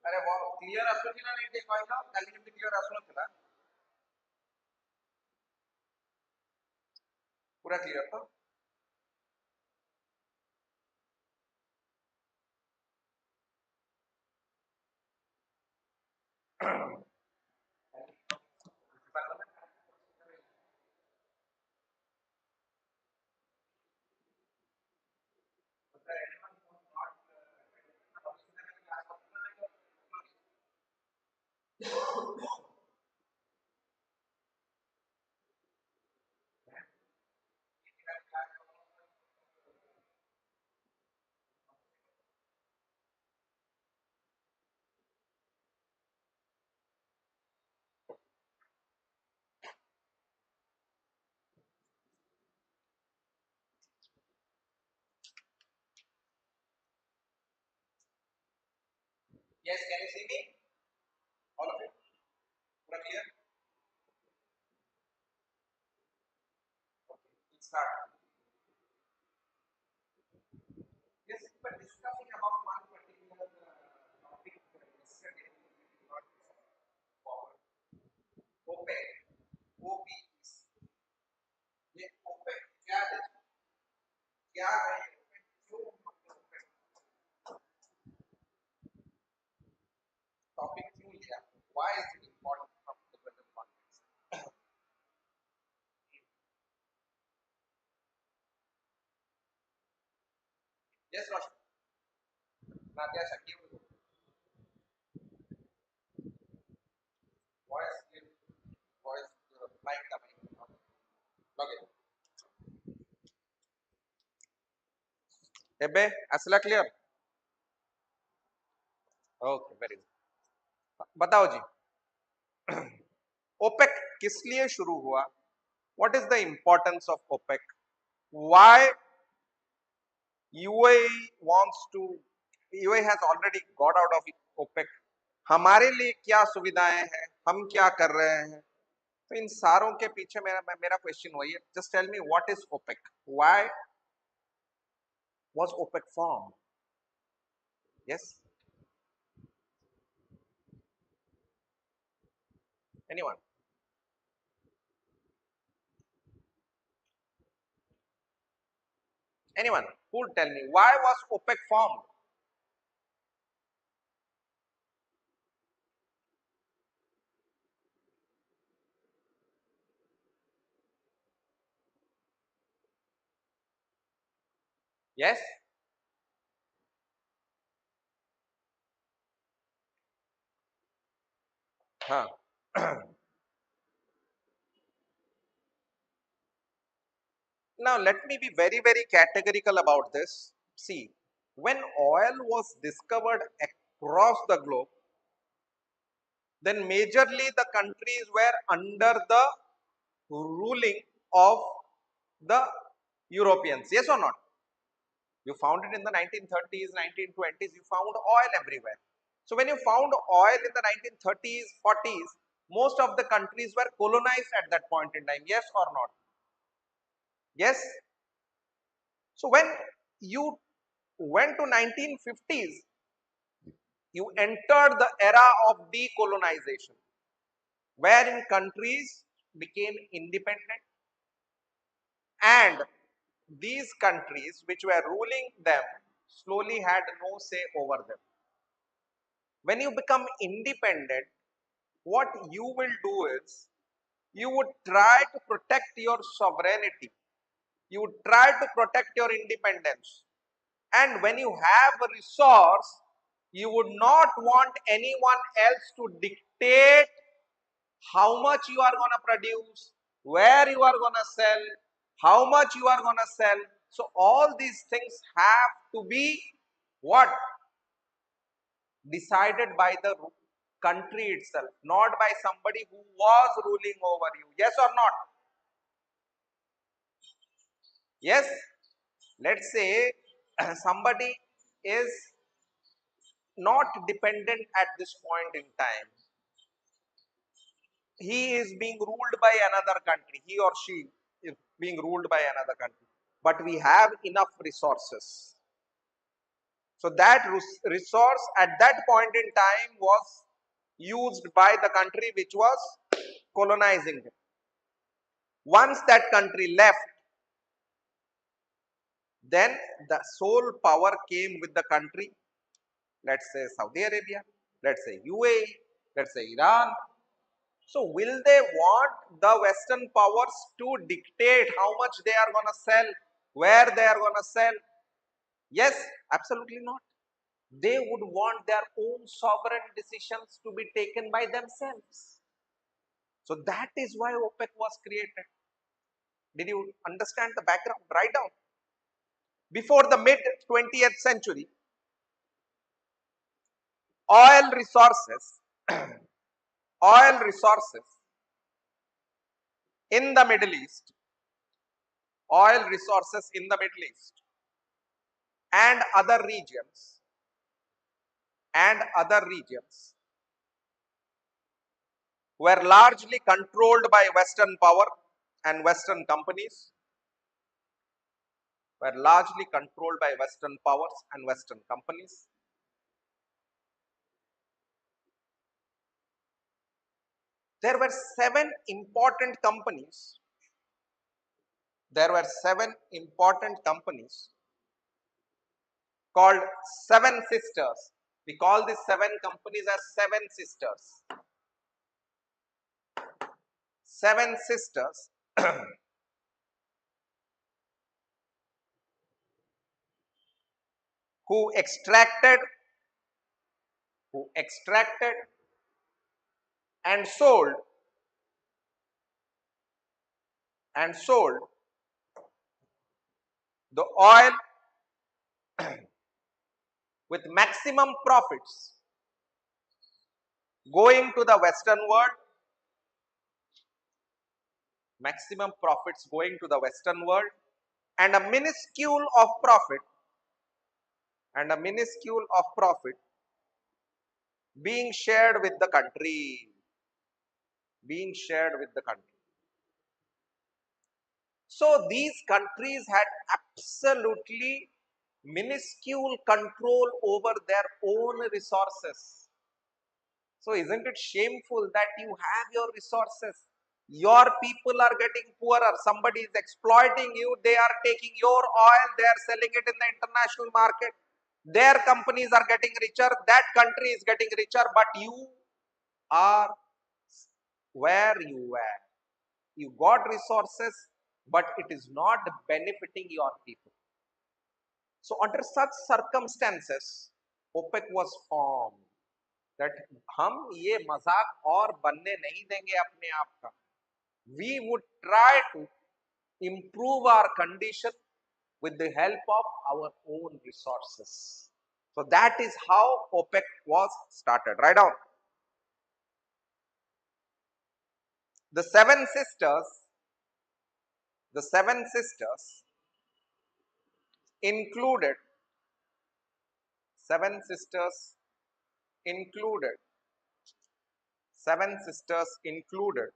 আরে ক্লিয়ার আসুছিল না এই কয়টা কালি কিন্তু ক্লিয়ার আসুছিল পুরা ক্লিয়ার তো yes can you see me all of it pura clear okay let's start yes but discussing about one particular topic yesterday not forward OPEC OPEC ये OPEC क्या है OPEC क्यों मतलब OPEC टॉपिक क्यों लिया why is it important from the present context yes Roshan Nadia Shakib voice voice mic the mic okay ଏବେ ଆସିଲା clear okay very good बताओ जी ओपेक किस लिए शुरू हुआ what is the importance of OPEC why UAE wants to UAE has already got out of OPEC हमारे लिए क्या सुविधाएं हैं हम क्या कर रहे हैं तो इन सारों के पीछे मेरा क्वेश्चन वही है just tell me what is OPEC why was OPEC form yes anyone anyone who will tell me why was OPEC formed? Yes? Huh. Now let me be very, very categorical about this. See, when oil was discovered across the globe, then majorly the countries were under the ruling of the Europeans. Yes or not? You found it in the 1930s, 1920s, you found oil everywhere. So when you found oil in the 1930s, 40s, most of the countries were colonized at that point in time. Yes or not? Yes. So when you went to 1950s, you entered the era of decolonization, wherein countries became independent and these countries which were ruling them slowly had no say over them. When you become independent, what you will do is you would try to protect your sovereignty, you would try to protect your independence, and when you have a resource, you would not want anyone else to dictate how much you are going to produce, where you are going to sell, how much you are going to sell. So all these things have to be what? Decided by the country itself, not by somebody who was ruling over you. Yes or not? Yes. Let's say somebody is not dependent at this point in time. He is being ruled by another country. He or she is being ruled by another country. But we have enough resources. So that resource at that point in time was used by the country which was colonizing it. Once that country left, then the sole power came with the country, let's say Saudi Arabia, let's say UAE, let's say Iran. So will they want the Western powers to dictate how much they are going to sell, where they are going to sell? Yes, absolutely not. They would want their own sovereign decisions to be taken by themselves. So that is why OPEC was created. Did you understand the background? Write down. Before the mid 20th century, oil resources, oil resources in the Middle East, oil resources in the Middle East and other regions were largely controlled by Western power and Western companies, were largely controlled by Western powers and Western companies. There were seven important companies. There were seven important companies called Seven Sisters. We call these seven companies as Seven Sisters. Seven Sisters who extracted, who extracted and sold the oil with maximum profits going to the Western world, maximum profits going to the Western world, and a minuscule of profit, and a minuscule of profit being shared with the country, being shared with the country. So these countries had absolutely minuscule control over their own resources. So isn't it shameful that you have your resources, your people are getting poorer, somebody is exploiting you, they are taking your oil, they are selling it in the international market, their companies are getting richer, that country is getting richer, but you are where you were. You got resources, but it is not benefiting your people. So under such circumstances, OPEC was formed. That हम ये मजाक और बनने नहीं देंगे अपने आप का. We would try to improve our condition with the help of our own resources. So that is how OPEC was started. Right down. The seven sisters included, seven sisters included, seven sisters included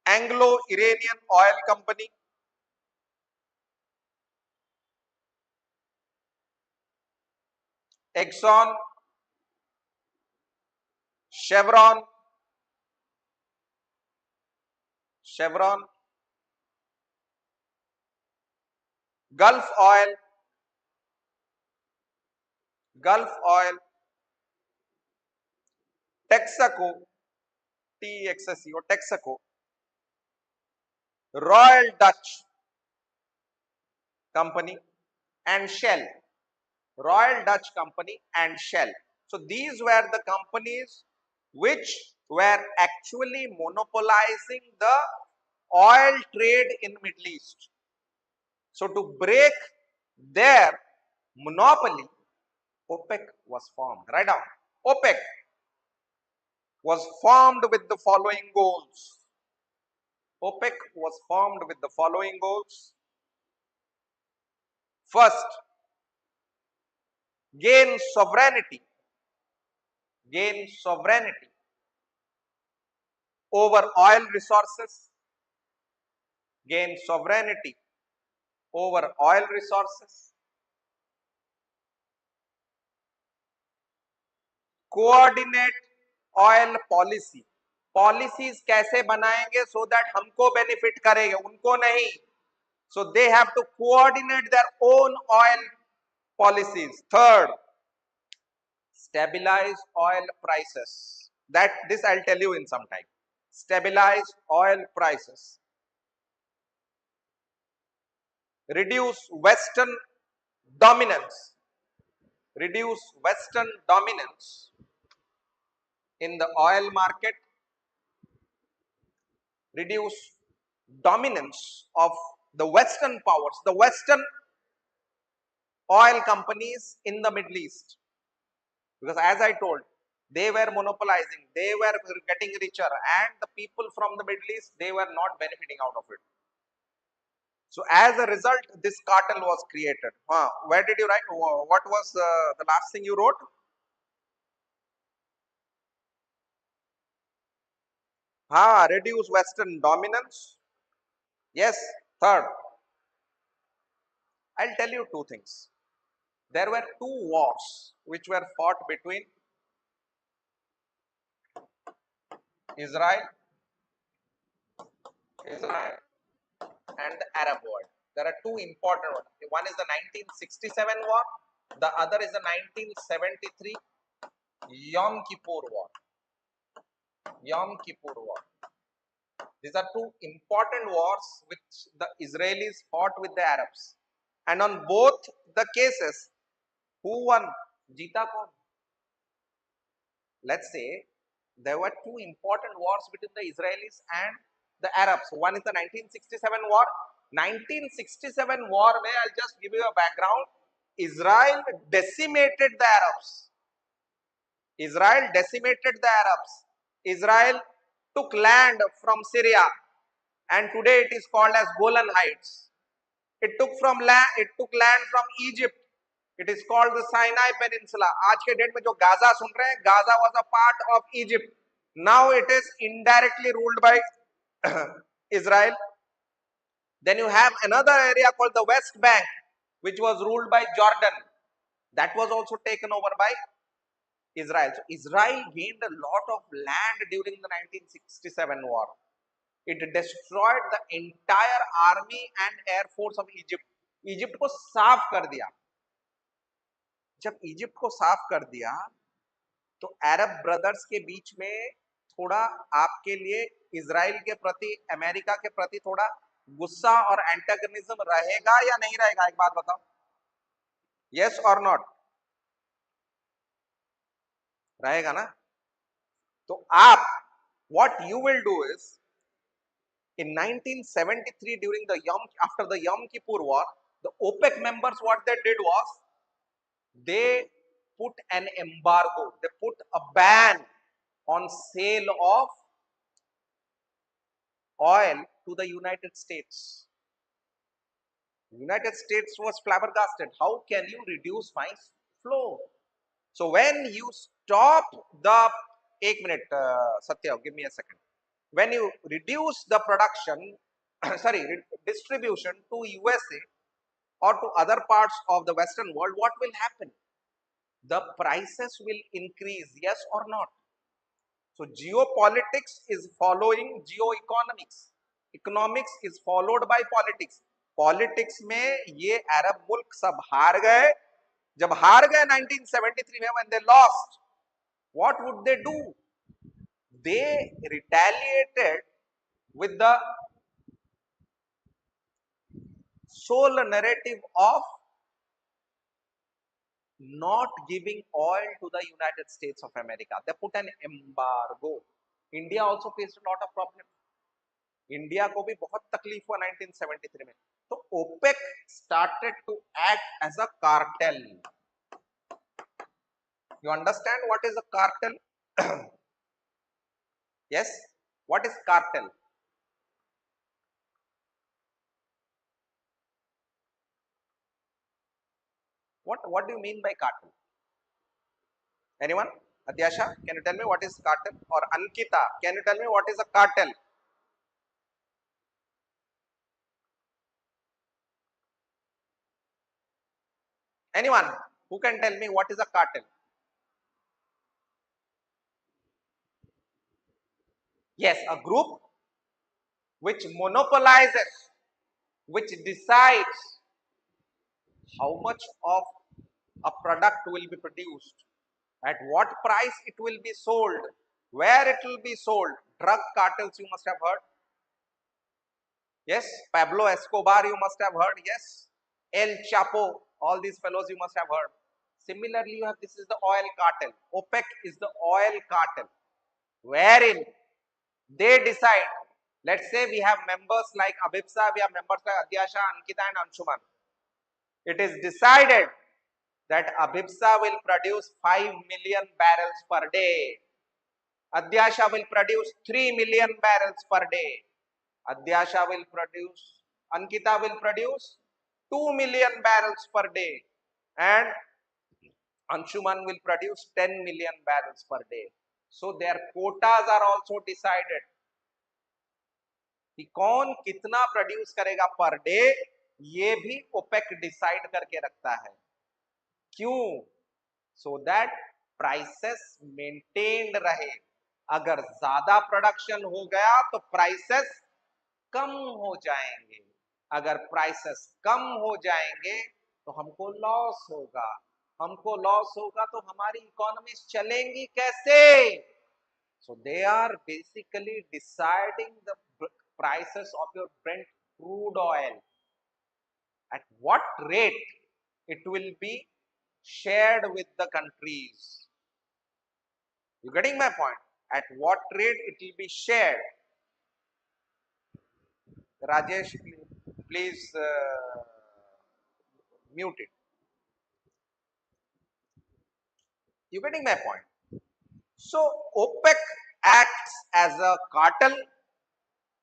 Anglo-Iranian Oil Company, Exxon, Chevron, Chevron, Gulf Oil, Gulf Oil, Texaco, TXSCO, Texaco, Royal Dutch Company and Shell, Royal Dutch Company and Shell. So these were the companies which were actually monopolizing the oil trade in Middle East. So to break their monopoly, OPEC was formed. Right now, OPEC was formed with the following goals. OPEC was formed with the following goals. First, gain sovereignty, gain sovereignty over oil resources, gain sovereignty over oil resources. Coordinate oil policy, policies कैसे बनाएंगे so that हमको benefit करेंगे, उनको नहीं. So they have to coordinate their own oil policies. Third, stabilize oil prices. That this I'll tell you in some time. Stabilize oil prices. Reduce Western dominance. Reduce Western dominance in the oil market. Reduce dominance of the Western powers, the Western oil companies in the Middle East. Because as I told, they were monopolizing, they were getting richer, and the people from the Middle East, they were not benefiting out of it. So as a result, this cartel was created. Where did you write? What was the last thing you wrote? Reduce Western dominance. Yes. Third, I'll tell you two things. There were two wars which were fought between Israel, Israel and the Arab world. There are two important ones. One is the 1967 war, the other is the 1973 Yom Kippur war. Yom Kippur war. These are two important wars which the Israelis fought with the Arabs. And on both the cases, who won? Jeeta kaun? Let's say there were two important wars between the Israelis and the Arabs. One is the 1967 war. 1967 war, where I'll just give you a background. Israel decimated the Arabs. Israel decimated the Arabs. Israel took land from Syria, and today it is called as Golan Heights. It took land from Egypt. It is called the Sinai Peninsula. आज के date में जो Gaza सुन रहे हैं, Gaza was a part of Egypt. Now it is indirectly ruled by Israel. Then you have another area called the West Bank, which was ruled by Jordan. That was also taken over by Israel. So Israel gained a lot of land during the 1967 war. It destroyed the entire army and air force of Egypt. Egypt को साफ कर दिया. जब Egypt को साफ कर दिया तो अरब ब्रदर्स के बीच में थोड़ा आपके लिए इजराइल के प्रति, अमेरिका के प्रति थोड़ा गुस्सा और एंटागनिज्म रहेगा या नहीं रहेगा? एक बात बताओ, यस और नॉट? रहेगा ना? तो आप what you will do is, in 1973 during the after the Yom Kippur war, the OPEC members, what they did was they put an embargo, they put a ban on sale of oil to the United States. United States was flabbergasted. How can you reduce my flow? So when you stop the, एक minute, Satya, give me a second. When you reduce the production, sorry, distribution to USA or to other parts of the Western world, what will happen? The prices will increase, yes or not? So geopolitics is following geoeconomics. Economics is followed by politics. Politics में ये अरब मुल्क सब हार गए. जब हार गए 1973 में, when they lost, what would they do? They retaliated with the sole narrative of not giving oil to the United States of America. They put an embargo. India also faced a lot of problems. India को भी बहुत तकलीफ हुआ 1973 में. तो OPEC started to act as a cartel. You understand what is a cartel? Yes, what is cartel? What do you mean by cartel? Anyone? Adyasha, can you tell me what is cartel? Or Ankita, can you tell me what is a cartel? Anyone who can tell me what is a cartel? Yes, a group which monopolizes, which decides how much of a product will be produced, at what price it will be sold, where it will be sold. Drug cartels, you must have heard. Yes, Pablo Escobar, you must have heard. Yes, El Chapo, all these fellows you must have heard. Similarly, you have this is the oil cartel. OPEC is the oil cartel, wherein they decide. Let's say we have members like Abhipsa, we have members like Adyasha, Ankita, and Anshuman. It is decided that Abhipsa will produce 5 million barrels per day. Adyasha will produce 3 million barrels per day. Adyasha will produce, Ankita will produce 2 million barrels per day. And Anshuman will produce 10 million barrels per day. So their quotas are also decided. कि कौन कितना produce करेगा per day, ये भी OPEC decide करके रखता है. क्यों? सो दैट प्राइसेस मेंटेन्ड रहे. अगर ज्यादा प्रोडक्शन हो गया तो प्राइसेस कम हो जाएंगे. अगर प्राइसेस कम हो जाएंगे तो हमको लॉस होगा. हमको लॉस होगा तो हमारी इकोनॉमी चलेंगी कैसे? So they are basically deciding the prices of your Brent crude oil. At what rate it will be shared with the countries. You getting my point? At what rate it will be shared? Rajesh, please mute it. You getting my point? So OPEC acts as a cartel.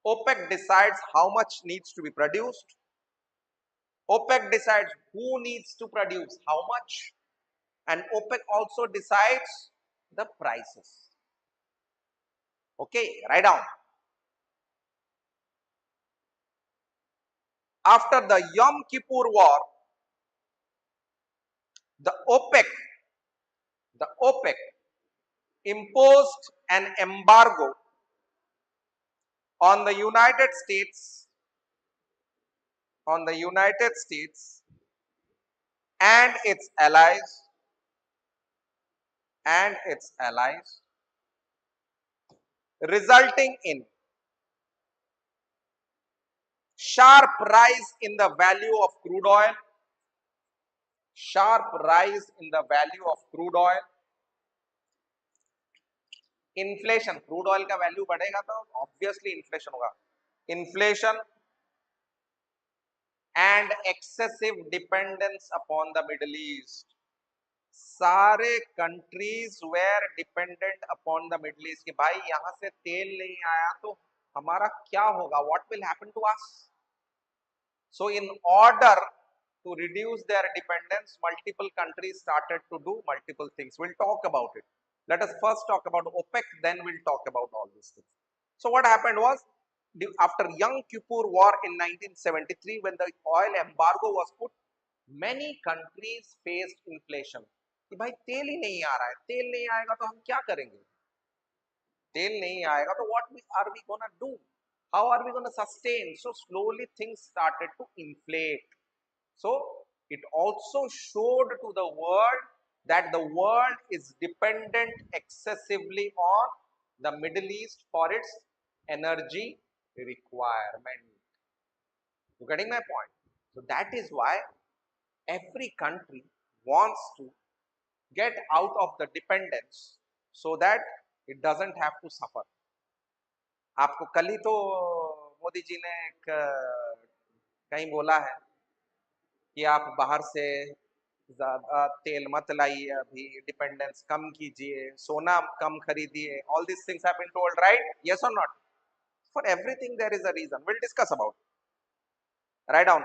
OPEC decides how much needs to be produced. OPEC decides who needs to produce how much, and OPEC also decides the prices. Okay, write down. After the Yom Kippur War, the OPEC imposed an embargo on the United States, and its allies, resulting in sharp rise in the value of crude oil, inflation. Crude oil का value बढ़ेगा तो obviously inflation होगा. Inflation and excessive dependence upon the Middle East. सारे countries were dependent upon the Middle East कि भाई यहाँ से तेल नहीं आया तो हमारा क्या होगा? What will happen to us? So in order to reduce their dependence, multiple countries started to do multiple things. We'll talk about it. Let us first talk about OPEC, then we'll talk about all these things. So what happened was, after Yom Kippur War in 1973, when the oil embargo was put, many countries faced inflation. कि भाई तेल ही नहीं आ रहा है, तेल नहीं आएगा तो हम क्या करेंगे? तेल नहीं आएगा तो what are we gonna do? How are we gonna sustain? So slowly things started to inflate. So it also showed to the world that the world is dependent excessively on the Middle East for its energy requirement. You getting my point? So that is why every country wants to get out of the dependence so that it doesn't have to suffer. आपको कल ही तो मोदी जी ने एक कहीं बोला है कि आप बाहर से ज्यादा तेल मत लाइए, अभी डिपेंडेंस कम कीजिए, सोना कम खरीदिए. All this things have been told, right? Yes और not? For everything there is a reason. Will discuss about. Right down.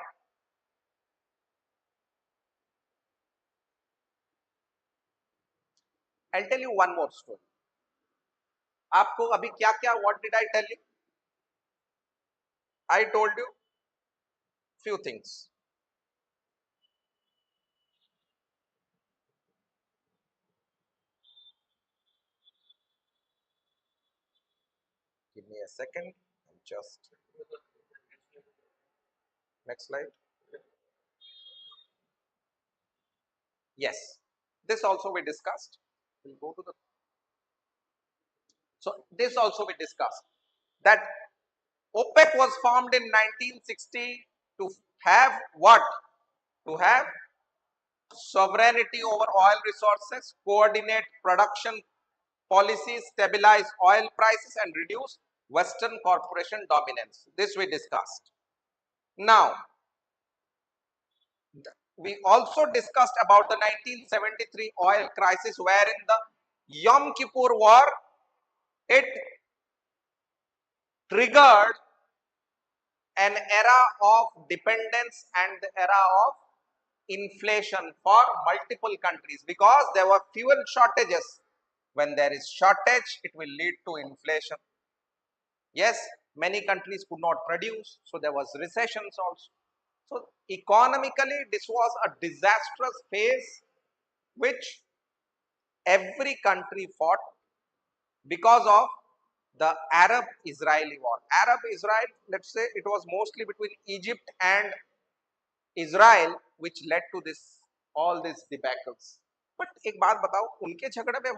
I tell you one more story. आपको अभी क्या क्या, what did I tell you? I told you few things. Give me a second. I'm just next slide. Yes, this also we discussed. We'll go to the so this also we discussed that OPEC was formed in 1960 to have what? To have sovereignty over oil resources, coordinate production policies, stabilize oil prices, and reduce Western corporation dominance. This we discussed. Now, we also discussed about the 1973 oil crisis, wherein the Yom Kippur War, it triggered an era of dependence and the era of inflation for multiple countries because there were fuel shortages. When there is shortage, it will lead to inflation. Yes, many countries could not produce, so there was recessions also. So economically, this was a disastrous phase which every country fought because of the Arab-Israeli war. Arab-Israel, let's say it was mostly between Egypt and Israel, which led to this all these debacles. But एक बात बताओ, उनके झगड़े में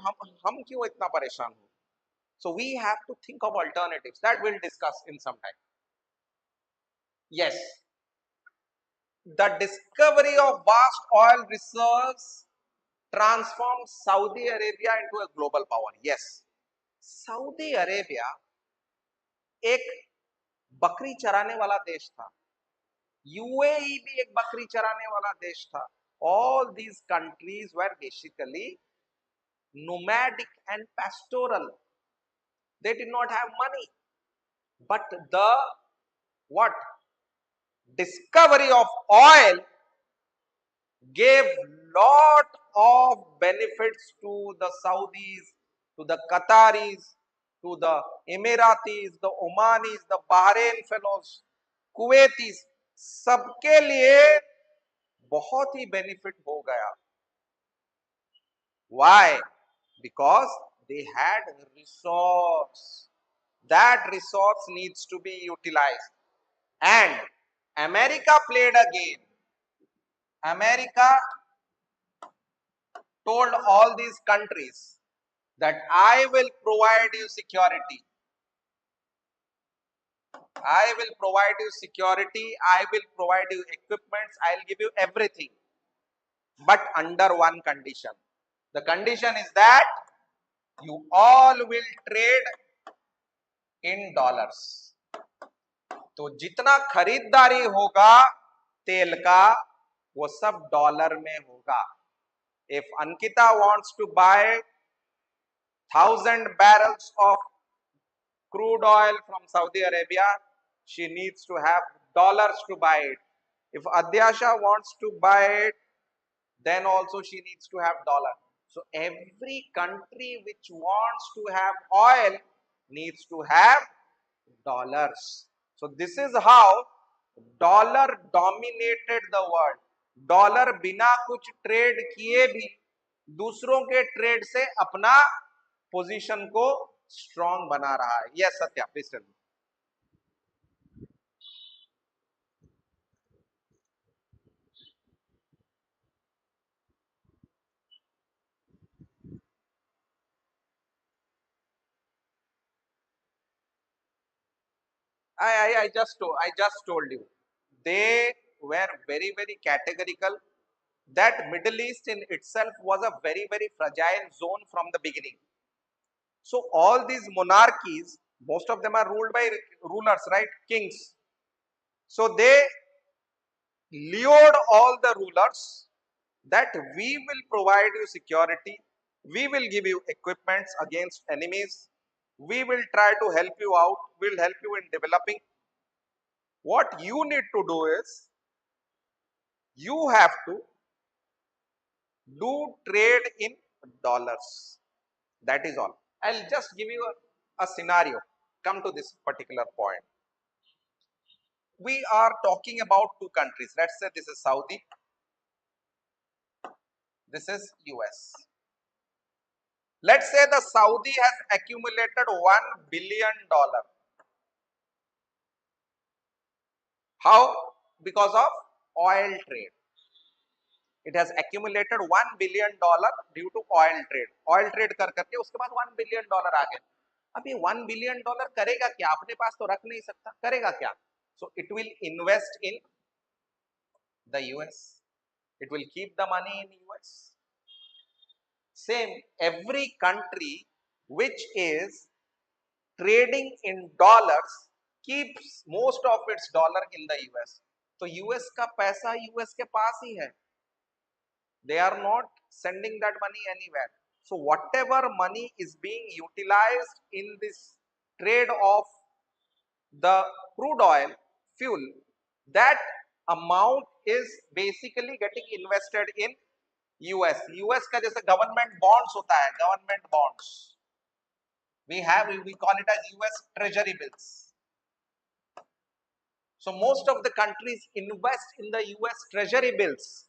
हम क्यों इतना परेशान हो? So we have to think of alternatives that we'll discuss in some time. Yes, the discovery of vast oil reserves transformed Saudi Arabia into a global power. Yes, Saudi Arabia एक बकरी चराने वाला देश था, यूएई भी एक बकरी चराने वाला देश था. All these countries were basically nomadic and pastoral. They did not have money, but the what discovery of oil gave lot of benefits to the Saudis, to the Qataris, to the Emiratis, the Omanis, the Bahrain fellows, Kuwaitis, सबके लिए बहुत ही benefit हो गया. Why? Because they had resource. That resource needs to be utilized. And America played a game. America told all these countries that I will provide you security. I will provide you security. I will provide you equipments. I'll give you everything. But under one condition. The condition is that you all will trade in dollars. तो जितना खरीदारी होगा तेल का वो सब dollar में होगा. If Ankita wants to buy 1,000 barrels of crude oil from Saudi Arabia, she needs to have dollars to buy it. If Adyasha wants to buy it, then also she needs to have dollar. So every country which wants to have oil needs to have dollars. So this is how dollar dominated the world. Dollar बिना कुछ trade किए भी दूसरों के trade से अपना position को strong बना रहा है. Yes Satya, please tell me. I just told you they were very categorical that Middle East in itself was a very fragile zone from the beginning. So all these monarchies, most of them are ruled by rulers, right? Kings. So they lured all the rulers that we will provide you security, we will give you equipments against enemies, we will try to help you out, we'll help you in developing. What you need to do is you have to do trade in dollars. That is all. I'll just give you a scenario. Come to this particular point. We are talking about two countries. Let's say this is Saudi, this is US. Let's say the Saudi has accumulated $1 billion. How? Because of oil trade. It has accumulated $1 billion due to oil trade. Oil trade कर करके उसके बाद $1 billion आ गए. अब ये $1 billion करेगा क्या? अपने पास तो रख नहीं सकता. करेगा क्या? So it will invest in the US. It will keep the money in US. Same, every country which is trading in dollars keeps most of its dollar in the US. तो US का पैसा US के पास ही है. They are not sending that money anywhere. So whatever money is being utilized in this trade of the crude oil fuel, that amount is basically getting invested in US. US का जैसे government bonds होता है, government bonds we call it as US treasury bills. So most of the countries invest in the US treasury bills.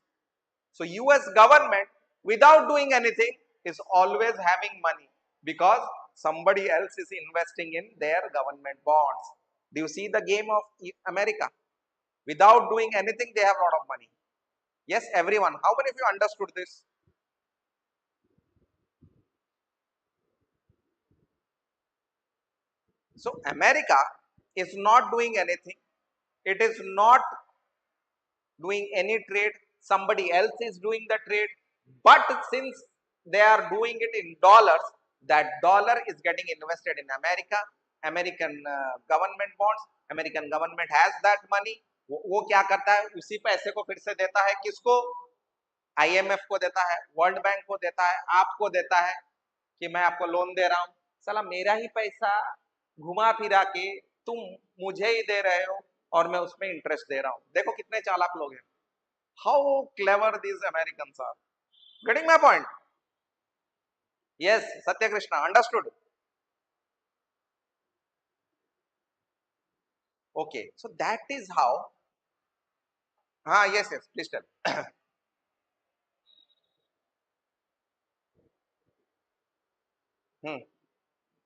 So US government without doing anything is always having money because somebody else is investing in their government bonds. Do you see the game of America? Without doing anything, they have a lot of money. Yes, everyone. How many of you understood this? So America is not doing anything. It is not doing any trade. Somebody else is doing the trade. But since they are doing it in dollars, that dollar is getting invested in America. American government bonds. American government has that money. वो क्या करता है? उसी पैसे को फिर से देता है. किसको? IMF को देता है, वर्ल्ड बैंक को देता है, आपको देता है कि मैं आपको लोन दे रहा हूं. साला मेरा ही पैसा घुमा फिरा के तुम मुझे ही दे रहे हो और मैं उसमें इंटरेस्ट दे रहा हूं. देखो कितने चालाक लोग हैं. How clever these Americans are. Getting my point? Yes, Satya Krishna, understood? Okay, so that is how. हाँ, yes yes, please tell. Hmm.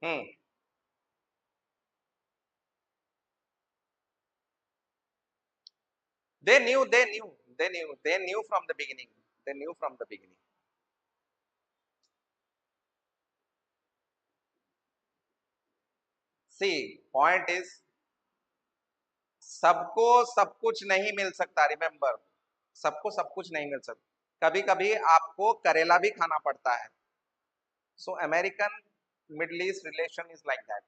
Hmm. They knew from the beginning. They knew from the beginning. See, point is सबको सब कुछ नहीं मिल सकता. Remember, सबको सब कुछ नहीं मिल सकता. कभी कभी आपको करेला भी खाना पड़ता है. सो American middle east relation is like that.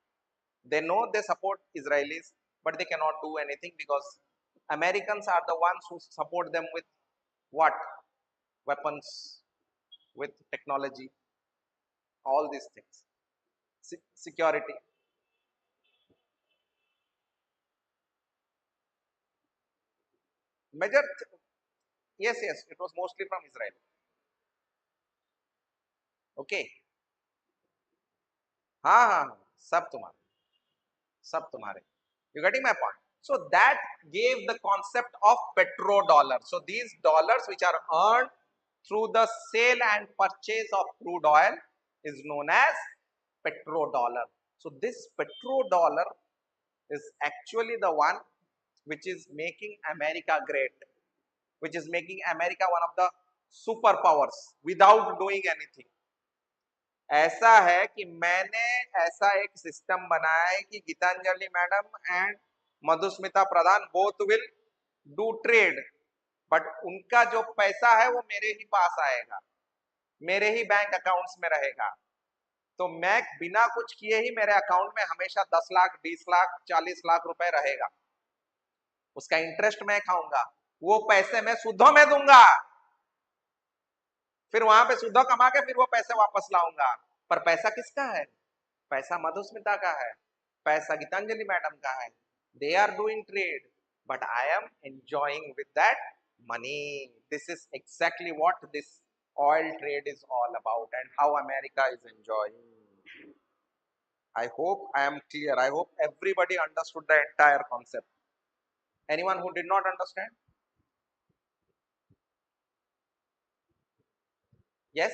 They know they support Israelis, but they cannot do anything because Americans are the ones who support them with what? Weapons, with technology, all these things. Security. Major, yes, yes, it was mostly from Israel. Okay. हाँ हाँ हाँ, सब तुम्हारे, सब तुम्हारे. You getting my point? So that gave the concept of petrodollar. So these dollars which are earned through the sale and purchase of crude oil is known as petrodollar. So this petrodollar is actually the one which is making America great, which is making America one of the superpowers without doing anything. ऐसा है कि मैंने ऐसा एक system बनाया है कि Gitanjali madam and Madhusmita Pradhan both will do trade, but उनका जो पैसा है वो मेरे ही पास आएगा, मेरे ही बैंक अकाउंट्स में रहेगा. तो मैं बिना कुछ किए ही मेरे अकाउंट में हमेशा 10 लाख, 20 लाख, 40 लाख रुपए रहेगा. उसका इंटरेस्ट मैं खाऊंगा, वो पैसे मैं सूदों में दूंगा, फिर वहां पे सूदों कमा के फिर वो पैसे वापस लाऊंगा. पर पैसा किसका है? पैसा मधुस्मिता का है, पैसा गीतांजलि मैडम का है. They are doing trade, but I am enjoying with that money. This is exactly what this oil trade is all about and how America is enjoying. I hope I am clear. I hope everybody understood the entire concept. Anyone who did not understand? Yes?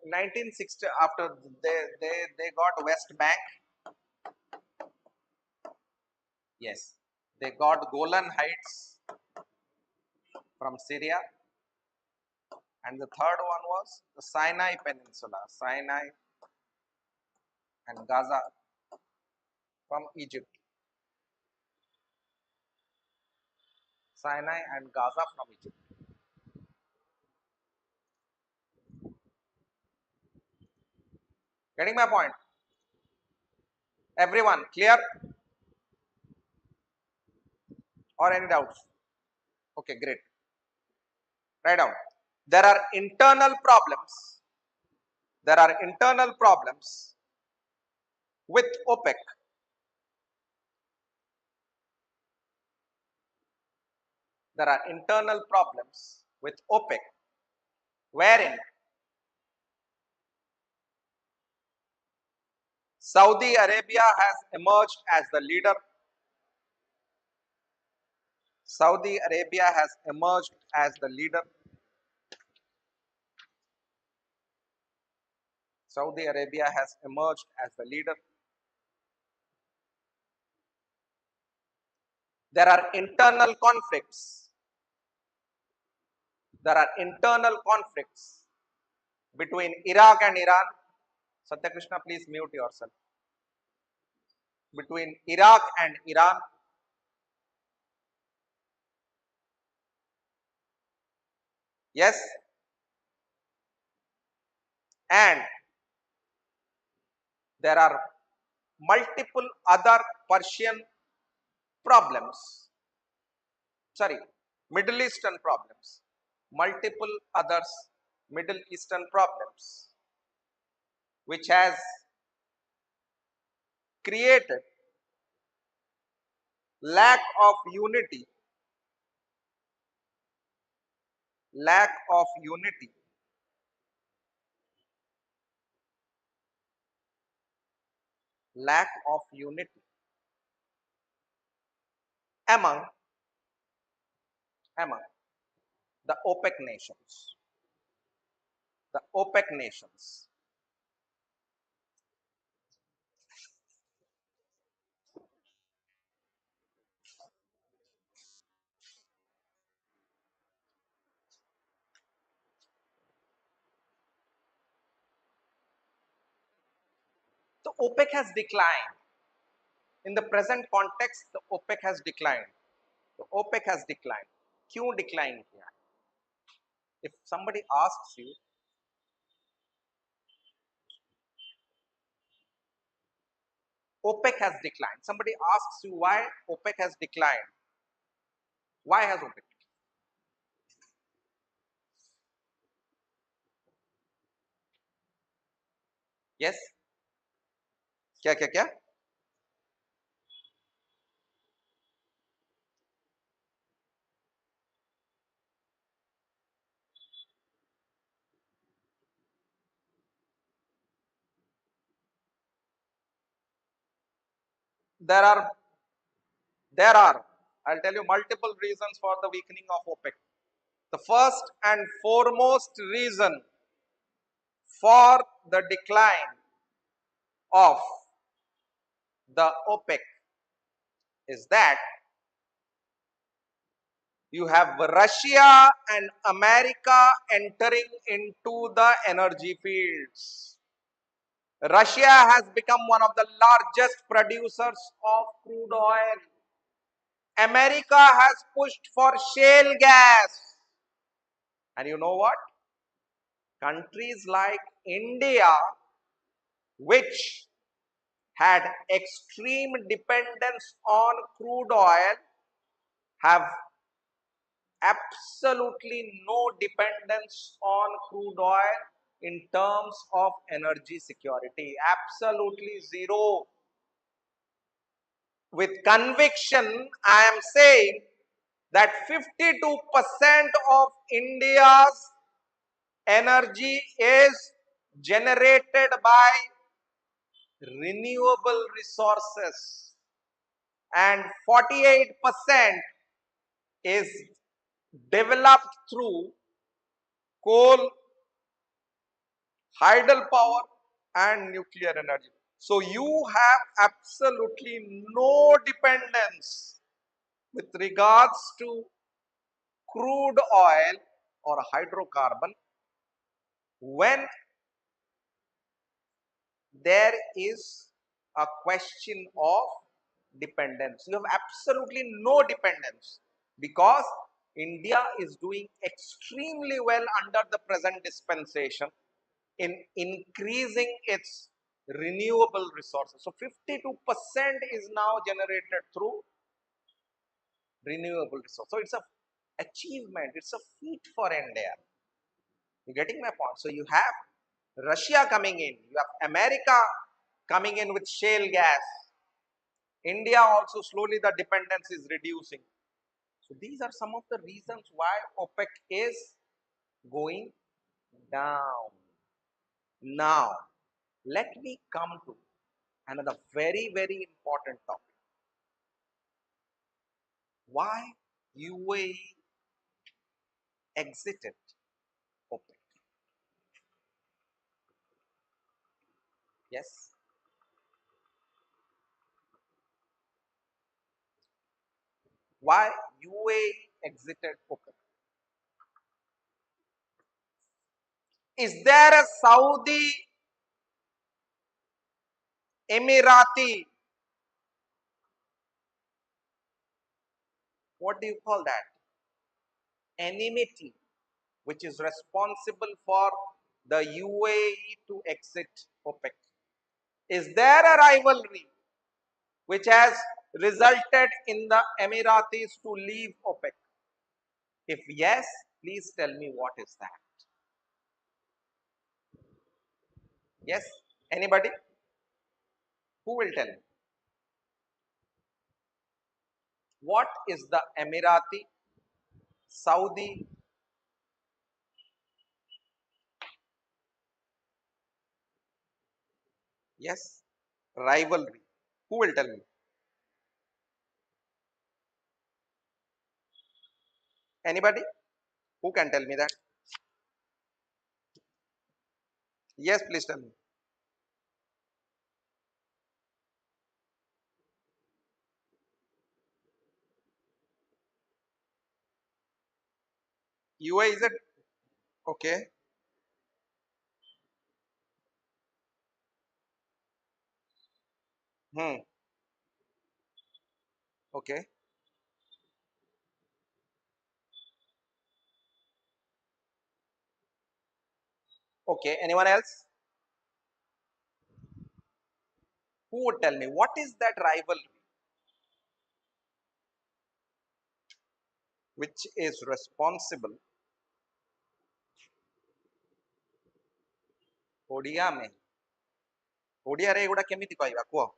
1960, after they got West Bank. Yes, they got Golan Heights from Syria, and the third one was the Sinai Peninsula, Sinai and Gaza from Egypt. Sinai and Gaza from Egypt. Getting my point? Everyone clear or any doubts? Okay, great. Write down. There are internal problems. There are internal problems with OPEC. There are internal problems with OPEC, wherein Saudi Arabia has emerged as the leader. Saudi Arabia has emerged as the leader. Saudi Arabia has emerged as the leader. There are internal conflicts. There are internal conflicts between Iraq and Iran. Satyakrishna, please mute yourself. Between Iraq and Iran. Yes. And there are multiple other Persian problems. Sorry, Middle Eastern problems. Multiple others Middle Eastern problems, which has created lack of unity, lack of unity lack of unity among among the OPEC nations. The OPEC nations. The OPEC has declined. In the present context, the OPEC has declined. The OPEC has declined. क्यों decline किया? If somebody asks you, OPEC has declined. Somebody asks you why OPEC has declined. Why has OPEC? Yes? क्या क्या क्या? There are, I'll tell you multiple reasons for the weakening of OPEC. The first and foremost reason for the decline of the OPEC is that you have Russia and America entering into the energy fields. Russia has become one of the largest producers of crude oil. America has pushed for shale gas. And you know what? Countries like India, which had extreme dependence on crude oil, have absolutely no dependence on crude oil in terms of energy security. Absolutely zero. With conviction, I am saying that 52% of India's energy is generated by renewable resources and 48% is developed through coal hydel power and nuclear energy. So you have absolutely no dependence with regards to crude oil or hydrocarbon when there is a question of dependence. You have absolutely no dependence because India is doing extremely well under the present dispensation in increasing its renewable resources. So 52% is now generated through renewable resource. So it's a achievement, it's a feat for India. You getting my point? So you have Russia coming in, you have America coming in with shale gas. India also slowly the dependence is reducing. So these are some of the reasons why OPEC is going down. Now, let me come to another very, very important topic. Why UAE exited OPEC? Yes. Why UAE exited OPEC? Is there a Saudi Emirati, what do you call that? Enmity, which is responsible for the UAE to exit OPEC? Is there a rivalry which has resulted in the Emiratis to leave OPEC? If yes, please tell me what is that? Yes? Anybody? Who will tell me? What is the Emirati, Saudi? Yes? Rivalry. Who will tell me? Anybody? Who can tell me that? Yes, please tell me. UAE is it? Okay. Hmm. Okay. Okay. Anyone else? Who would tell me what is that rivalry which is responsible? Odia में ओडिया रे एगुड़ा केमिति कहबा कुह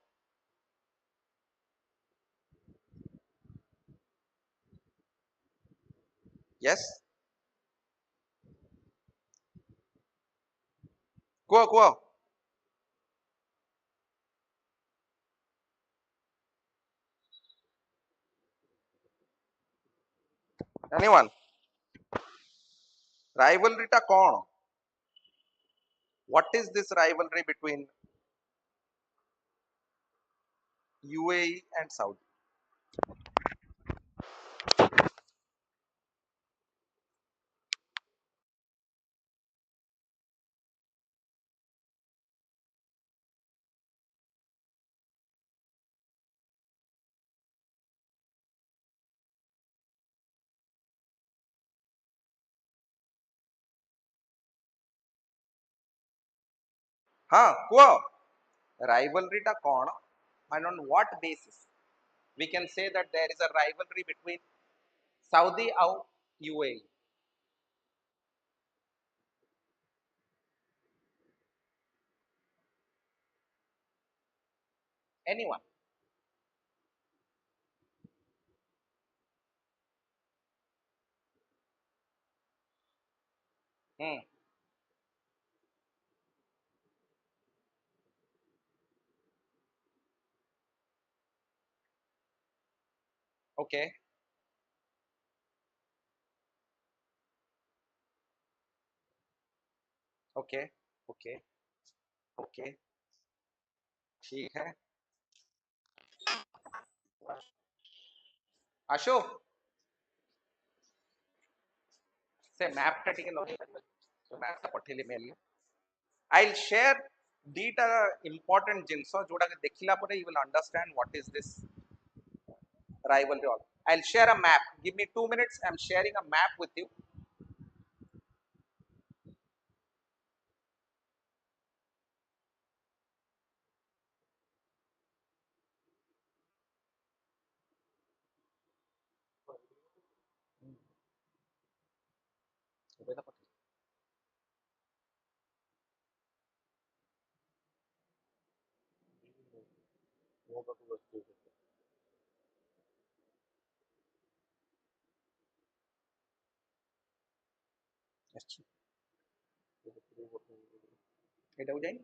yes कुह anyone rivalry टा कौन what is this rivalry between UAE and Saudi हाँ कुह rivalry टा कौन and on what basis we can say that there is a rivalry between Saudi and UAE anyone hmm. Okay. Okay. Okay okay ठीक है आशु से map टा टिके लगे तो मैप टा पठेली मेल आई विल शेयर दीटा इंपोर्टेंट जिंस जोटा के देखिला परे you will understand what is this rivalry all. I'll share a map. Give me 2 minutes. I'm sharing a map with you. এটাও যাই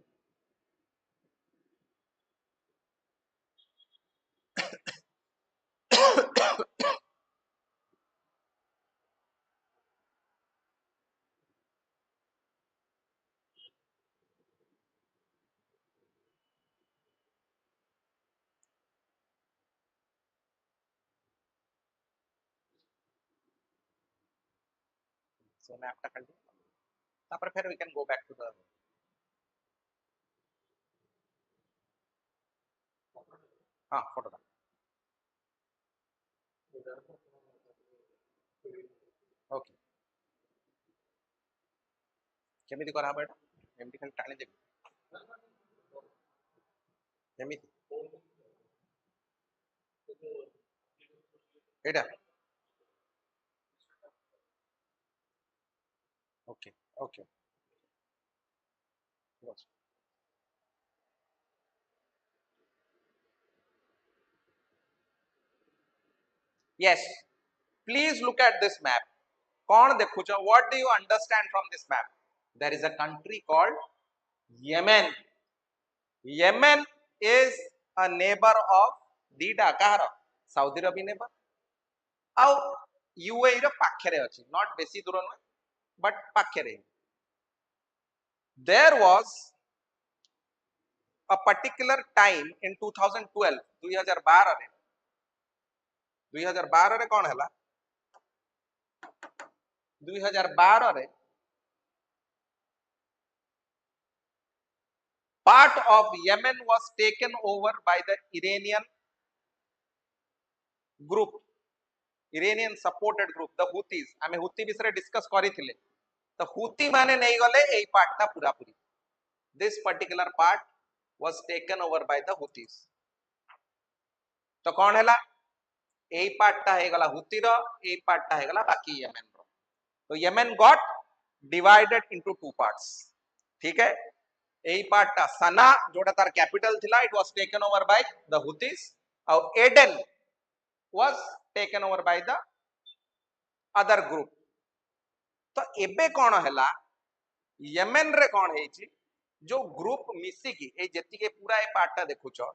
so मैपটা कर दी तापर फिर we can go back to the हाँ फोटो ओके केमिति करा बेटा एमटी खाली टाणी देबी केमिति एटा okay okay yes please look at this map कौन देखुछ what do you understand from this map there is a country called Yemen Yemen is a neighbor of दीटा कहार Saudi Arab neighbour आउ UAE रो पाखरे अछि not बेसी दूर न बट पाखरे there was a particular time in 2012 2012 रे 2012 रे कोन हला 2012 रे part of Yemen was taken over by the Iranian group Iranian supported group the Houthis आमे Houthi विषय डिस्कस करिथिले तो Houthi माने नै गले एई पार्ट ता पूरा पूरी this particular part was taken over by the Houthis तो कोन हला एई पार्ट ता हे गला Houthi रो एई पार्ट ता हे गला बाकी Yemen रो तो Yemen got divided into two parts ठीक है एई पार्ट ता सना जोटा तार कैपिटल थिला it was taken over by the Houthis और Aiden was taken over by the other group तो एबे कोन हला येमेन रे कोन हेची जो ग्रुप मिसी की ए जेति के पूरा ए पार्टा देखुचो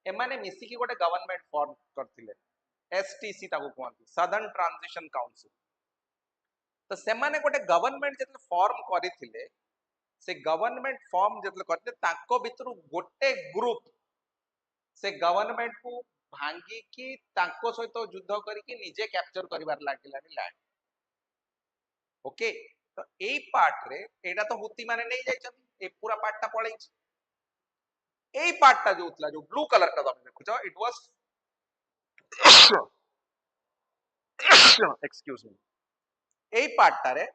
ए माने मिसी की गोटे गवर्नमेंट फॉर्म करथिले एसटीसी ताको कोनती सदर्न ट्रांजिशन काउंसिल तो से माने गोटे गवर्नमेंट जेतले फॉर्म करिथिले से गवर्नमेंट फॉर्म जेतले करथिले ताको भितरु गोटे ग्रुप से गवर्नमेंट को भांगी की ताको सहित युद्ध करिकी निजे कैप्चर करिवार लागिलानी लैंड ओके तो एई पार्ट रे एटा तो हुती माने नहीं जाई छथि ए पूरा पार्ट ता पळै छै एई पार्ट ता जो उतला जो ब्लू कलर ता तमे देखुछ इट वाज एक्सक्यूज मी एई पार्ट ता रे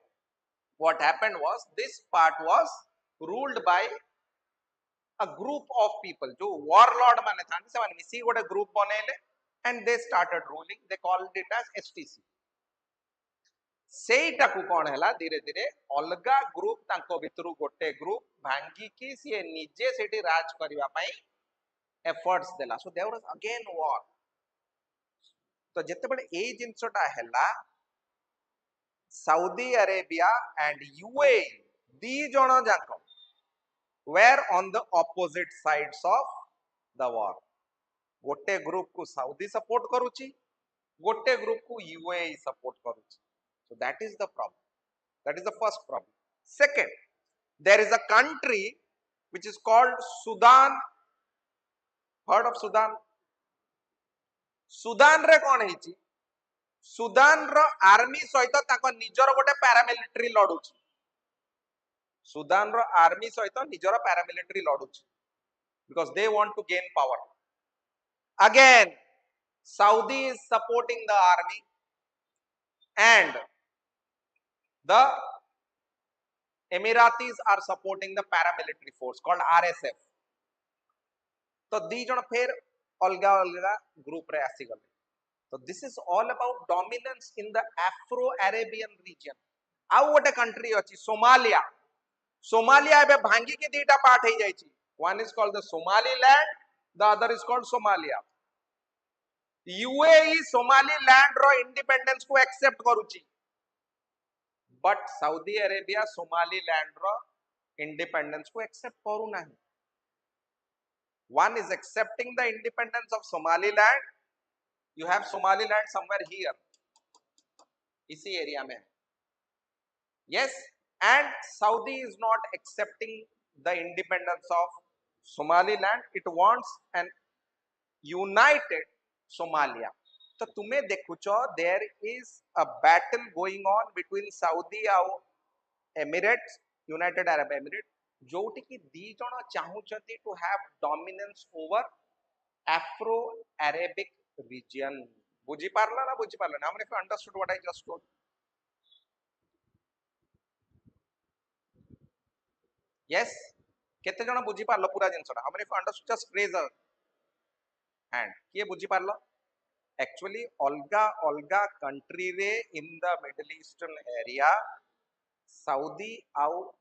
what happened was this part was ruled by a group of people जो warlord माने थाने से माने मिसी गोटे ग्रुप बनेले and they started ruling they called it as STC सेटा को कोन हला धीरे धीरे अलगा ग्रुप तांको भितरु गोटे ग्रुप भांगी की से निजे सेठी राज करिवा पई एफर्ट्स देला so there was again war तो जते बडे ए जिंसटा हला साउदी अरेबिया एंड यूएई दी जण जाको were on the opposite sides of the war गोटे ग्रुप को साउदी सपोर्ट करूची गोटे ग्रुप को यूएई सपोर्ट करूची so that is the problem that is the first problem second There is a country which is called Sudan. Heard of Sudan? Sudan re kon heichi? Sudan ro army सहित ताको निजर गोटे paramilitary लड़ुची. Sudan ro army सहित निजर paramilitary लड़ुची because they want to gain power. Again, Saudi is supporting the army and the Emiratis are supporting the paramilitary force called RSF. तो दी जन फिर अलगा अलगा ग्रुप रे आसी गले. So this is all about dominance in the Afro-Arabian region. आउ गोटे कंट्री अछि सोमालिया. सोमालिया एबे भांगी के दीटा पार्ट हे जाय छी. One is called the Somaliland, the other is called Somalia. UAE Somaliland रो इंडिपेंडेंस को एक्सेप्ट करूची. But Saudi Arabia Somaliland रो इंडिपेंडेंस को एक्सेप्ट करू नाही. One is accepting the independence of Somaliland. You have Somaliland somewhere here, इसी area में. Yes, and Saudi is not accepting the independence of Somaliland. It wants an united Somalia. तो तुम्हें देखुचो there is a battle going on between Saudi and Emirates, United Arab Emirates, जोटी की दी जण चाहूचंती to have dominance over Afro-Arabic region. बुझी पारला ना बुझी पारला ना? If you understood what I just told. Yes, केते जण बुझी पारलो पूरा जिनसटा? If you understood, just raise a hand. किए बुझी पारलो? Actually, olga country रे in the Middle Eastern area, Saudi आउ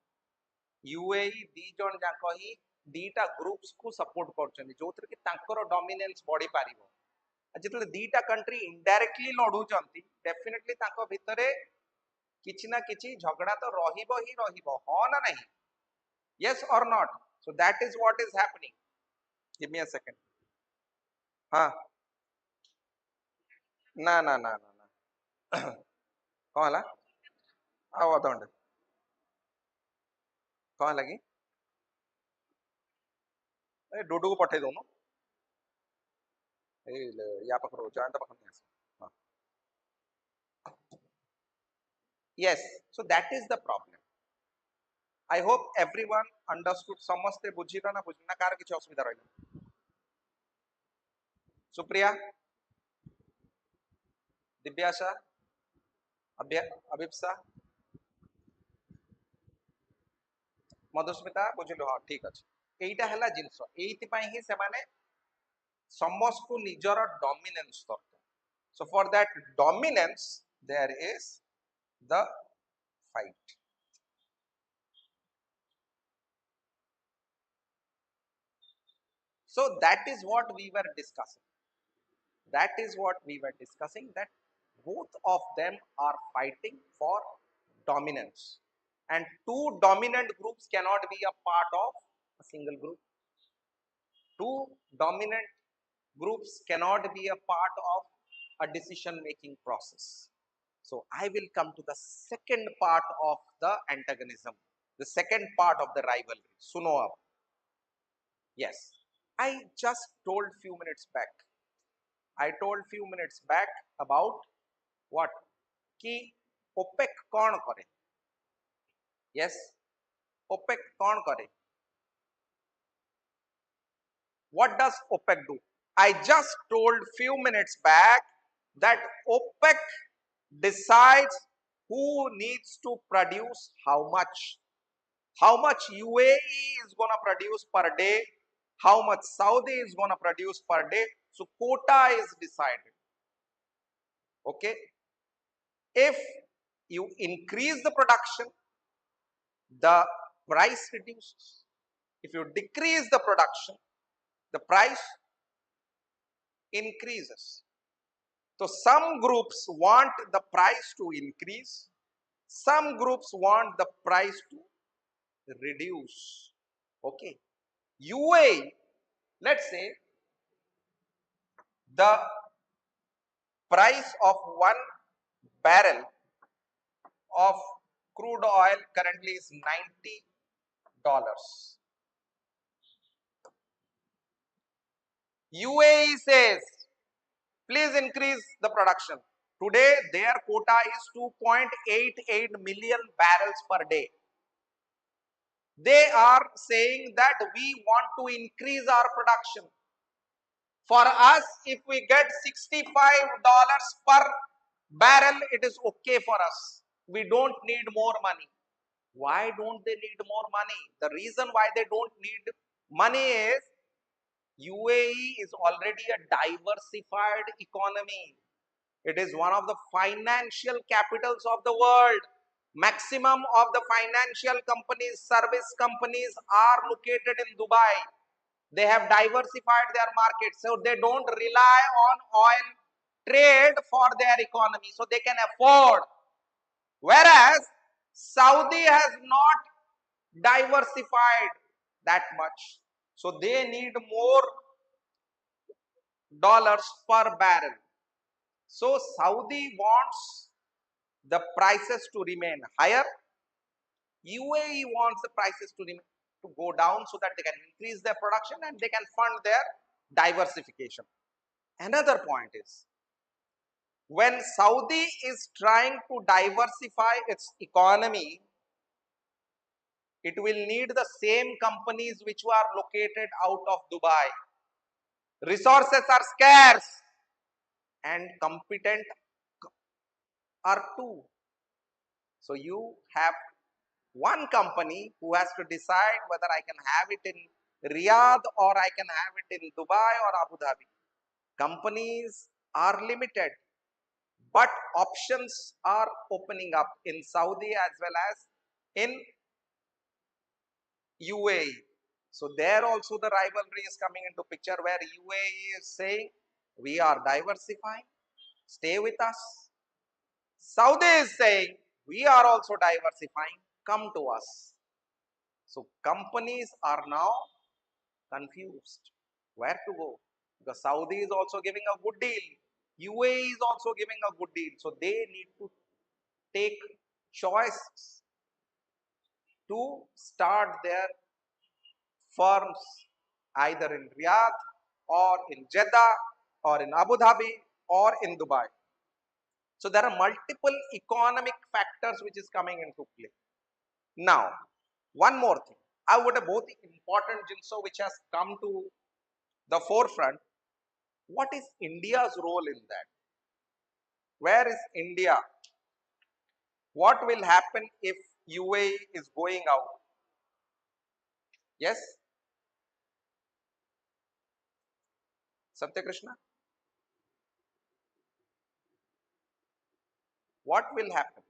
UAE दी जण जाको ही दीटा ग्रुप्स को सपोर्ट करछन जोथरे कि तांकर डोमिनेंस बॉडी पारिबो. जितले दीटा कंट्री इनडायरेक्टली लढुचंती डेफिनेटली तांको भितरे किछि ना किछि झगड़ा तो रहिबो ही रहिबो. हो ना नहीं? Yes or not? So that is what is happening. Give me a second. हाँ ना ना ना ना ना कौन हला? आओ अधघंटे कौन लगी? ए डूडू को पठे दोनों ए या पकड़ो जान तो पकड़ने से. हाँ. Yes, so that is the problem. I hope everyone understood. समस्ते बुझिला ना बुझिला कार किछि असुविधा रहिला? सुप्रिया, दिव्याशा, अभिप्सा, मधुस्मिता बुझिलो? हाँ ठीक अछि. एइटा हला जिंस एइति पई ही से माने समस्त को निजर डोमिनेंस दरकार. So for that dominance there is the fight. So that is what we were discussing. That is what we were discussing, that both of them are fighting for dominance. And two dominant groups cannot be a part of a single group. Two dominant groups cannot be a part of a decision making process. So I will come to the second part of the antagonism, the second part of the rivalry. Suno ab. Yes, I just told few minutes back. I told few minutes back about what? कि OPEC कौन करे? Yes, OPEC कौन करे? What does OPEC do? I just told few minutes back that OPEC decides who needs to produce how much UAE is going to produce per day, how much Saudi is going to produce per day. So quota is decided. Okay, if you increase the production, the price reduces. If you decrease the production, the price increases. So some groups want the price to increase, some groups want the price to reduce. Okay, UAE, let's say the price of 1 barrel of crude oil currently is $90. dollars. UAE says, please increase the production. Today, their quota is 2.88 million barrels per day. They are saying that we want to increase our production. For us, if we get $65 per barrel, it is okay for us. We don't need more money. Why don't they need more money? The reason why they don't need money is UAE is already a diversified economy. It is one of the financial capitals of the world. Maximum of the financial companies, service companies are located in Dubai. They have diversified their market, so they don't rely on oil trade for their economy, so they can afford. Whereas Saudi has not diversified that much, so they need more dollars per barrel. So Saudi wants the prices to remain higher. UAE wants the prices to go down so that they can increase their production and they can fund their diversification. Another point is, when Saudi is trying to diversify its economy, it will need the same companies which are located out of Dubai. Resources are scarce and competent are too. So you have one company who has to decide whether I can have it in Riyadh or I can have it in Dubai or Abu Dhabi. Companies are limited, but options are opening up in Saudi as well as in UAE. So there also the rivalry is coming into picture where UAE is saying, we are diversifying, stay with us. Saudi is saying, we are also diversifying, come to us. So companies are now confused where to go, because Saudi is also giving a good deal, UAE is also giving a good deal, so they need to take choices to start their firms either in Riyadh or in Jeddah or in Abu Dhabi or in Dubai. So there are multiple economic factors which is coming into play. Now, one more thing, I would have both important jinso which has come to the forefront. What is India's role in that? Where is India? What will happen if UAE is going out? Yes, Satya Krishna, what will happen?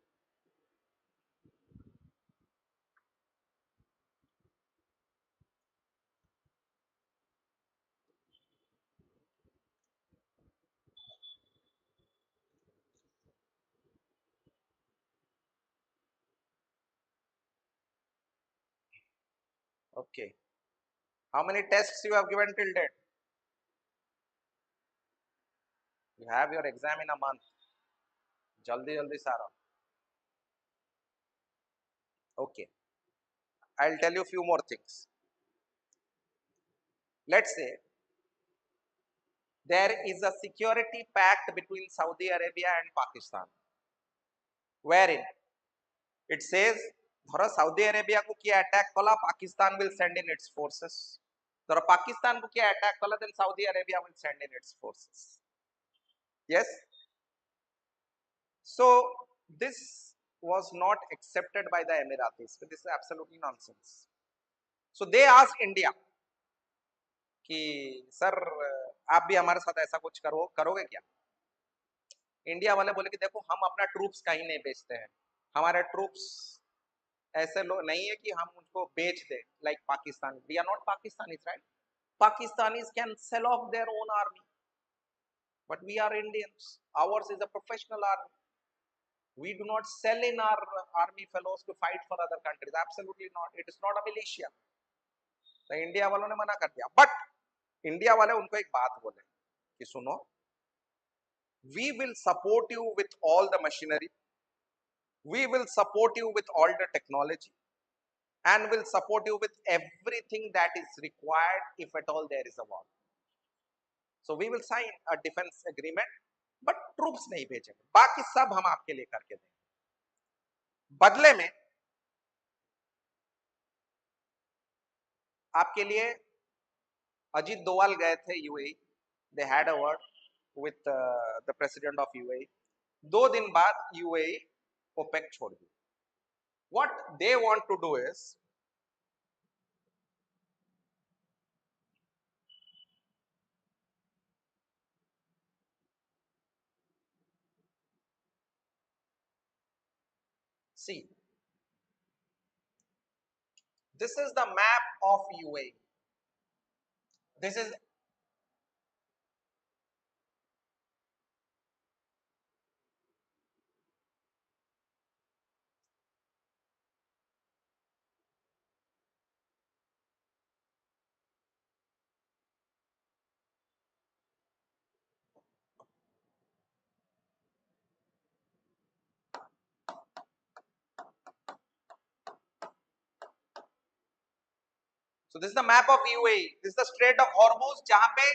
Okay. How many tests you have given till date? You have your exam in a month. Jaldi jaldi Sara. Okay. I'll tell you a few more things. Let's say there is a security pact between Saudi Arabia and Pakistan, wherein it says, धर Saudi Arabia को किया attack कला, Pakistan will send in its forces. धर Pakistan को किया attack कला, then Saudi Arabia will send in its forces. Yes. So this was not accepted by the Emiratis. This is absolutely nonsense. So they asked India कि sir आप भी हमारे साथ ऐसा कुछ करोगे क्या? इंडिया वाले बोले कि देखो हम अपना ट्रूप्स कहीं नहीं बेचते हैं, हमारे ट्रूप्स ऐसे लोग नहीं है कि हम उनको बेच दें like Pakistan. We are not Pakistanis, right? Pakistanis can sell off their own army, but we are Indians. Ours is a professional army. We do not sell in our army fellows to fight for other countries. Absolutely not. It is not a militia. तो India वालों ने मना कर दिया. But India वाले उनको एक बात बोले कि सुनो, we will support you with all the machinery, we will support you with all the technology, and will support you with everything that is required if at all there is a war. So we will sign a defense agreement, but troops नहीं भेजेंगे, बाकी सब हम आपके लिए करके देंगे। बदले में आपके लिए अजीत दोवाल गए थे UAE, they had a word with the president of UAE. 2 दिन बाद यूएई ओपेक छोड़ दी। What they want to do is, see this is the map of UAE. This is, so this is the map of UAE. This is the Strait of Hormuz, जहां पे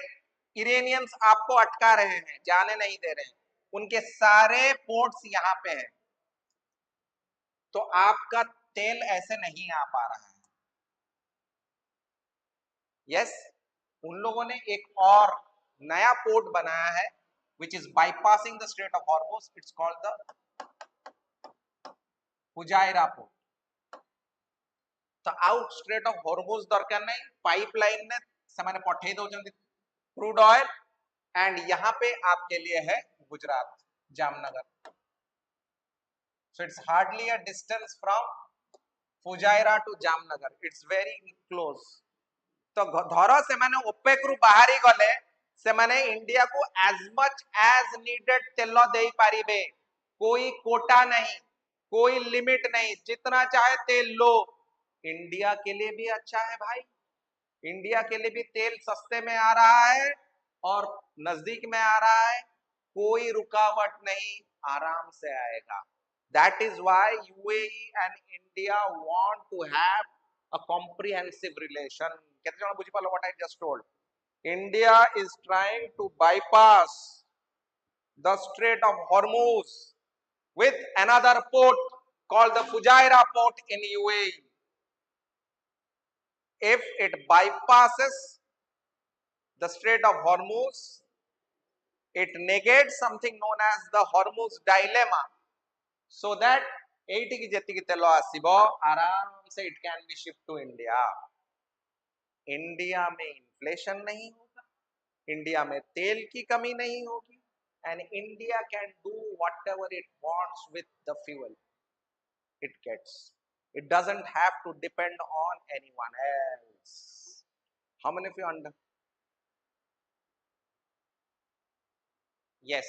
Iranians आपको अटका रहे हैं, जाने नहीं दे रहे हैं, उनके सारे पोर्ट्स यहाँ पे हैं, तो आपका तेल ऐसे नहीं आ पा रहा है। यस, उन लोगों ने एक और नया पोर्ट बनाया है which is bypassing the Strait of Hormuz. It's called the Fujairah port. तो आउट स्ट्रेट ऑफ हॉर्मुज दरकार नहीं, पाइपलाइन ने से पठे दौरान क्रूड ऑयल, एंड यहाँ पे आपके लिए है Gujarat, Jamnagar. So it's hardly a distance from Fujairah to Jamnagar, it's very close. तो धर से माने ओपेक रु बाहरी गले से माने इंडिया को एज मच एज नीडेड तेल दे पारिबे, कोई कोटा नहीं, कोई लिमिट नहीं, जितना चाहे तेल लो। इंडिया के लिए भी अच्छा है भाई, इंडिया के लिए भी तेल सस्ते में आ रहा है और नजदीक में आ रहा है, कोई रुकावट नहीं, आराम से आएगा। That is why UAE and India want to have a comprehensive relation. कहते जण बुझी पालो what I just told, India is trying to bypass the strait of Hormuz with another port called the Fujairah port in UAE. If it bypasses the Strait of Hormuz, it negates something known as the Hormuz dilemma, so that eighty की जेती की तेलो आसीबो आराम से it can be shipped to India. India में inflation नहीं होगा, India में तेल की कमी नहीं होगी, and India can do whatever it wants with the fuel it gets. It doesn't have to depend on anyone else. How many of you under? Yes.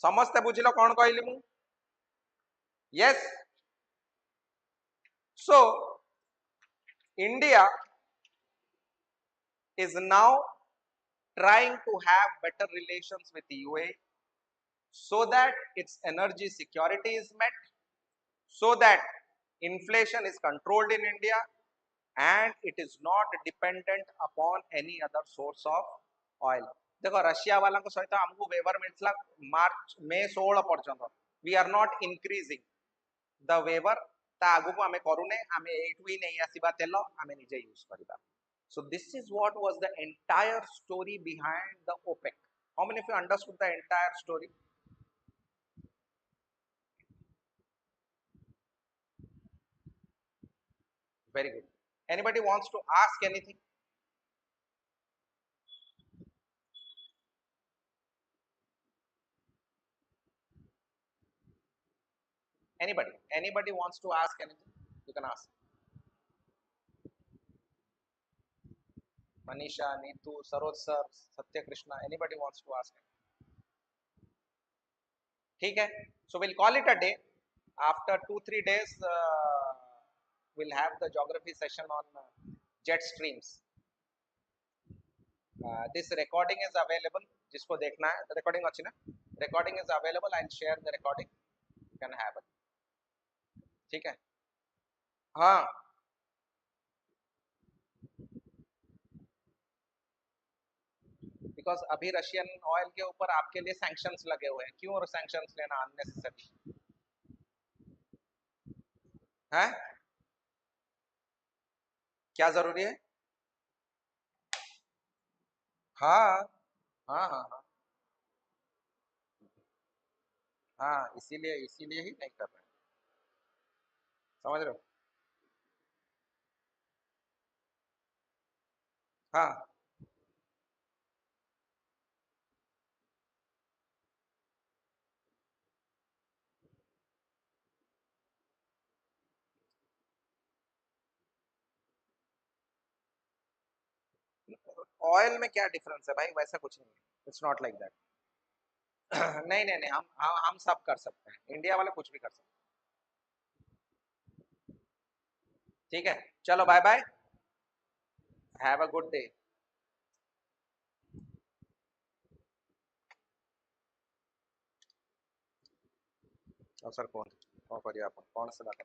समस्ते बुझिल कौन कहली मु? Yes. So India is now trying to have better relations with the UAE so that its energy security is met, so that inflation is controlled in India, and it is not dependent upon any other source of oil. देखो Russia वाला को सहित हमको waiver मिलता मार्च May 16 पर्यंत, we are not increasing the waiver, ता आगु को हमें करूने, हमें एटू ही नहीं आसीबा तेल, हमें निजे यूज करबा। So this is what was the entire story behind the OPEC. How many of you understood the entire story? Very good. Anybody wants to ask anything? Anybody wants to ask anything? You can ask. Manisha, Neetu, Saroj sir, Satya Krishna, anybody wants to ask anything? ठीक है, so we'll call it a day. After 2-3 days, we'll have the geography session on jet streams. This recording is available. जिसको देखना है, the recording अच्छी ना? Recording is available. I'll share the recording. You can have it. ठीक है। हाँ, because अभी Russian oil के ऊपर आपके लिए सैंक्शंस लगे हुए हैं, क्यों सैंक्शंस लेना अननेसेसरी है? क्या जरूरी है? हाँ हाँ हाँ हाँ हाँ, इसीलिए इसीलिए ही नहीं कर रहे हैं, समझ रहे हो? हाँ, ऑयल में क्या डिफरेंस है भाई? वैसा कुछ नहीं है, इट्स नॉट लाइक दैट। नहीं नहीं नहीं, हम सब कर सकते हैं, इंडिया वाले कुछ भी कर सकते हैं। ठीक है, चलो bye bye, have a good day. और सर कौन, कौन करिए आप, कौन से बात